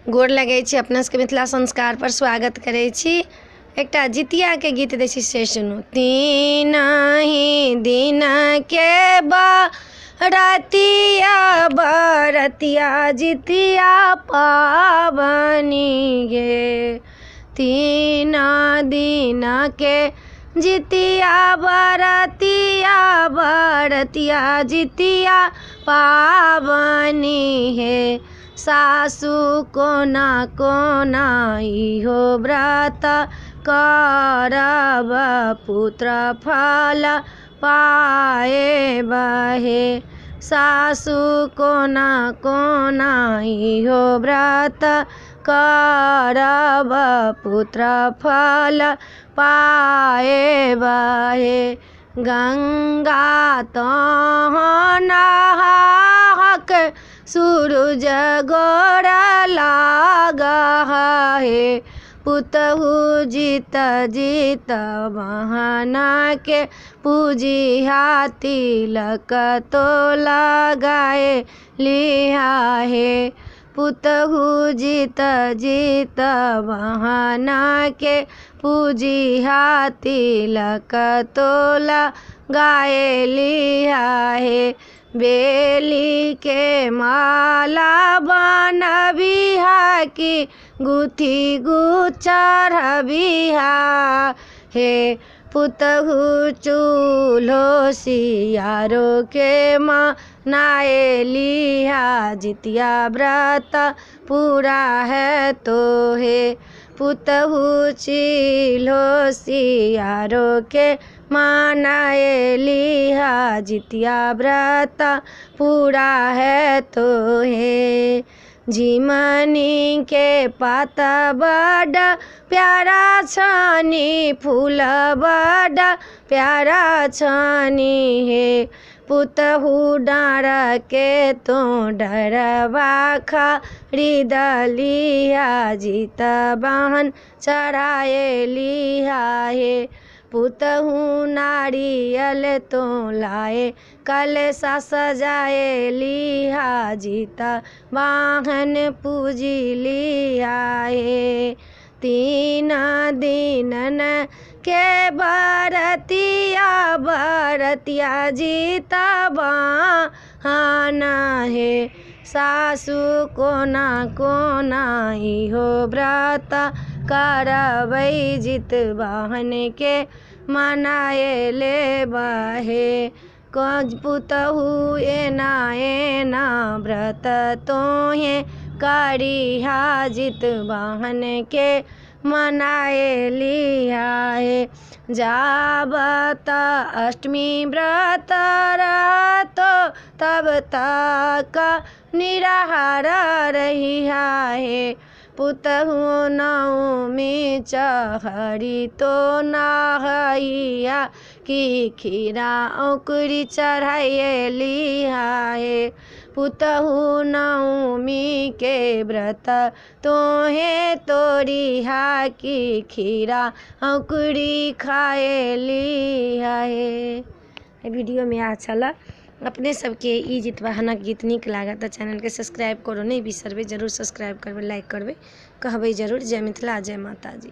गोर लगै छी, अपना सबके मिथिला संस्कार पर स्वागत करै छी। एकटा जितिया के गीत दै छी से सुनू। तीनहि दिन के बरतिया बरतिया जितिया पाबनी गे। तीन दिन के जितिया बरतिया बरतिया जितिया पाबनी हे। सासु कोना कोना इहो व्रत करब पुत्र फल पाएब हे। सासु कोना कोना इहो व्रत करब पुत्र फल पाएब हे। गंगा तह नहाक सूरज गोर लाग हे। पुतहु जीत जीत बहना के पूजिया तिलक तो लगाए लिया हे। पुतहु जीत जीत बहना के पूजिया तिलक तो लगाए लिया हे। बेली के माला बनबिहा की गुथी गुचरबिहा हे। पुतहु चूल्हो सियारो के मनाए लिहा जितिया व्रत पूरा है तो हे। पुतहु चूल्हो सियारो के मनाए लिहा जितिया व्रत पूरा है तो हे। झिमनी के पाता बड़ प्यारा छानी फूल बड़ प्यारा छानी हे। पुतहु डाँड़ के तो डरवा खरीद लिहा जीत बहन चढ़ाए लिहा हे। पुतहु नारियल तो लाए कलशा सजाए लिहा जीत बहन पूजी लिया हे। तीन दिन के बरतिया बरतिया जीत बहन हे। सासु कोना कोना इहो व्रत करबै जीत बहन के मनाए लेब हे। पुतहु एना एना व्रत तोहे करिहा जीत बहन के मनाए लिया हे। जाबत अष्टमी व्रत रहतो तब तक निराहार रहिहा हे। पुतहु नवमी चढ़ी तो नहैया की खीरा औकरी चढ़ाइए लिहा हे। पुतहु नवमी के व्रत तोहे तोरिहा की खीरा औकरी खाए लिहा हे। वीडियो में अच्छा लग अपने सबके ई जितवाहनक गीत नीक लागत चैनल के सब्सक्राइब करो नहीं बिसरबे। जरूर सब्सक्राइब करबे, लाइक करबे, कहबे जरूर। जय मिथिला, जय माता जी।